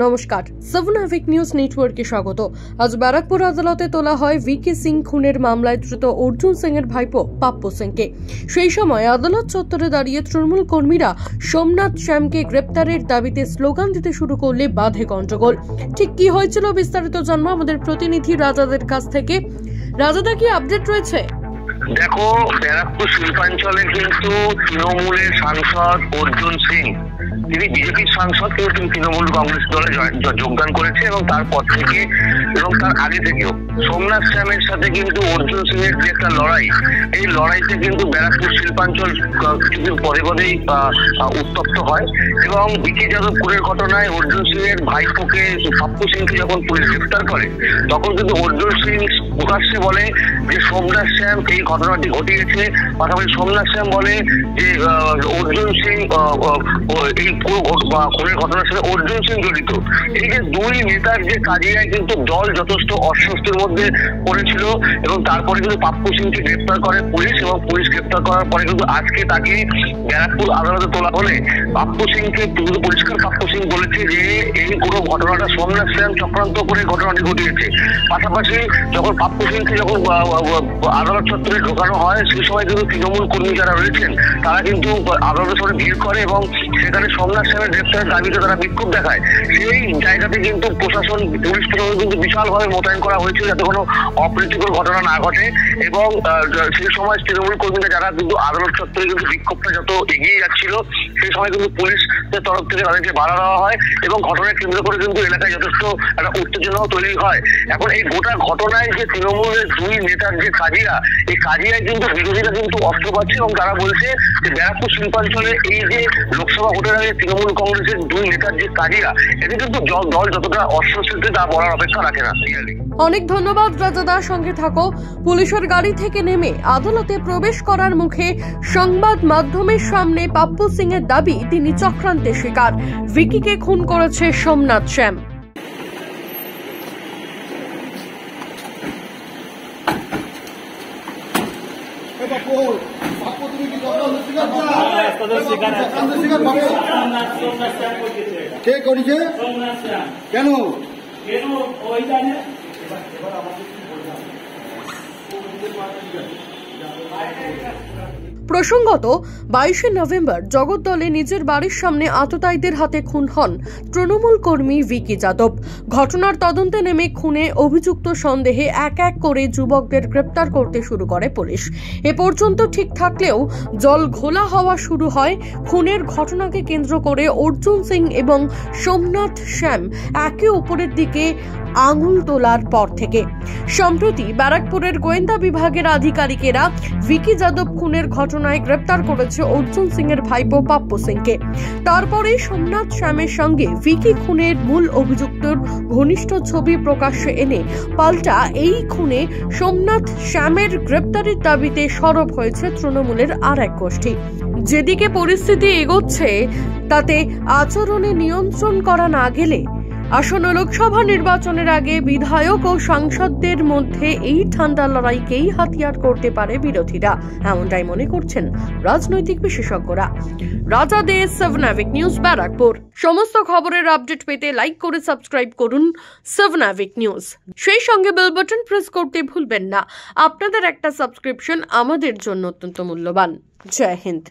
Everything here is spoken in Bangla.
নমস্কার, 7 নিউজ নেটওয়ার্কে স্বাগত। আজ ব্যারাকপুর আদালতে তোলা হয় ভিকে সিং খুনের মামলায় ধৃত অর্জুন সিং এর ভাইপো পাপ্পু সিংকে। সেই সময় আদালত চত্বরে দাঁড়িয়ে তৃণমূল কর্মীরা সোমনাথ শ্যামকে গ্রেপ্তারের দাবিতে স্লোগান দিতে শুরু করলে বাধে গন্ডগোল। ঠিক কি হয়েছিল বিস্তারিত জানবো আমাদের প্রতিনিধি রাজাদের কাছ থেকে। রাজাদা, কি আপডেট রয়েছে? দেখো, ব্যারাকপুর শিল্পাঞ্চলে কিন্তু তৃণমূলের সাংসদ অর্জুন সিং, তিনি বিজেপির সাংসদ, কিন্তু তিনি তৃণমূল কংগ্রেস দলে যোগদান করেছে এবং তারপর থেকে এবং তার আগে থেকেও সোমনাথ শ্যামের সাথে কিন্তু অর্জুন সিং এর যে একটা লড়াই, এই লড়াইতে কিন্তু ব্যারাকপুর শিল্পাঞ্চল কিন্তু পদে পদেই উত্তপ্ত হয় এবং বিকে যাদব খুনের ঘটনায় অর্জুন সিং এর ভাইপোকে পাপ্পু সিংকে যখন পুলিশ গ্রেফতার করে, তখন কিন্তু অর্জুন সিং প্রকাশ্যে বলে যে সোমনাথ শ্যাম এই ঘটনাটি ঘটিয়েছে। পাশাপাশি সোমনাথ শ্যাম বলে যে অর্জুন সিং এই খুনের ঘটনার সাথে অর্জুন সিং জড়িত। এই যে দুই নেতার যে কাজিয়ায় কিন্তু দল যথেষ্ট অস্বস্তির মধ্যে পড়েছিল এবং তারপরে কিন্তু পাপ্পু সিংকে গ্রেপ্তার করে পুলিশ এবং পুলিশ গ্রেপ্তার করার পরে কিন্তু আজকে তাকে ব্যারাকপুর আদালতে তোলা হলে পাপ্পু সিংকে পরিষ্কার পাপ্পু সিং বলেছে যে এই পুরো ঘটনাটা সোমনাথ শ্যাম চক্রান্ত করে ঘটনাটি ঘটিয়েছে। পাশাপাশি যখন পাপ্পু সিংকে যখন আদালত চত্বরে ঢোকানো হয়, সেই সময় কিন্তু তৃণমূল কর্মী যারা রয়েছেন তারা কিন্তু আদালতের সামনে ভিড় করে এবং সেখানে সোমনাথ শ্যামের গ্রেপ্তারের দাবিতে তারা বিক্ষোভ দেখায়। সেই জায়গাতে কিন্তু প্রশাসন, পুলিশ প্রশাসন কিন্তু বিশালভাবে মোতায়েন করা হয়েছিল যাতে কোনো অপ্রীতিকর ঘটনা না ঘটে এবং সেই সময় তৃণমূল কর্মীরা যারা কিন্তু আদালত চত্বরে কিন্তু বিক্ষোভটা যত এগিয়ে যাচ্ছিল, সেই সময় কিন্তু পুলিশের তরফ থেকে তাদেরকে বাধা দেওয়া হয় এবং ঘটনায় কেন্দ্র করে কিন্তু এলাকায় যথেষ্ট একটা উত্তেজনাও তৈরি হয়। এখন এই গোটা ঘটনায় যে তৃণমূলের দুই নেতার যে কাজিয়া, এই কাজিয়ায় কিন্তু বিরোধীরা কিন্তু অস্ত্র পাচ্ছে এবং তারা বলছে যে ব্যারাকপুর শিল্পাঞ্চলে এই যে লোকসভা ভোটের আগে তৃণমূল কংগ্রেসের দুই নেতার যে কাজিয়া, এতে কিন্তু দল যতটা অস্বস্তিতে তা বলার অপেক্ষা রাখে না। অনেক ধন্যবাদ রাজাদা, সঙ্গে থাকো। পুলিশের গাড়ি থেকে নেমে আদালতে প্রবেশ করার মুখে সংবাদ মাধ্যমের সামনে পাপ্পু সিং এর দাবি তিনি চক্রান্তের শিকার। ভিকিকে খুন করেছে সোমনাথ শ্যাম। কে করেছে? কেন? প্রসঙ্গত 22 নভেম্বর জগদ্দলে নিজের বাড়ির সামনে আততায়ীদের হাতে খুন হন তৃণমূল কর্মী ভিকি যাদব। ঘটনার তদন্তে নেমে খুনে অভিযুক্ত সন্দেহে এক এক করে যুবকদের গ্রেপ্তার করতে শুরু করে পুলিশ। এ পর্যন্ত ঠিক থাকলেও জল ঘোলা হওয়া শুরু হয় খুনের ঘটনাকে কেন্দ্র করে অর্জুন সিং এবং সোমনাথ শ্যাম একে অপরের দিকে আঙুল তোলার পর থেকে। সম্প্রতি ব্যারাকপুরের গোয়েন্দা বিভাগের আধিকারিকেরা ভিকি যাদব খুনের ঘটনায় গ্রেপ্তার করেছে অর্জুন সিং এর ভাইপো পাপ্পু সিংকে। তারপরে সোমনাথ শ্যামের সঙ্গে ভিকি খুনের মূল অভিযুক্তর ঘনিষ্ঠ ছবি প্রকাশ্যে এনে পাল্টা এই খুনে সোমনাথ শ্যামের গ্রেপ্তারের দাবিতে সরব হয়েছে তৃণমূলের আর এক গোষ্ঠী। যেদিকে পরিস্থিতি এগোচ্ছে তাতে আচরণে নিয়ন্ত্রণ করা না গেলে আসন্ন লোকসভা নির্বাচনের আগে বিধায়ক ও সাংসদদের মধ্যে এই ঠান্ডা লড়াইকেই হাতিয়ার করতে পারে বিরোধীরা, এমনটাই মনে করছেন রাজনৈতিক বিশেষজ্ঞরা। রাজাদের 7 নিউজ ব্যারাকপুর। সমস্ত খবরের আপডেট পেতে লাইক করে সাবস্ক্রাইব করুন 7 নিউজ। সেই সঙ্গে বেল বাটন প্রেস করতে ভুলবেন না। আপনাদের একটা সাবস্ক্রিপশন আমাদের জন্য অত্যন্ত মূল্যবান। জয় হিন্দ।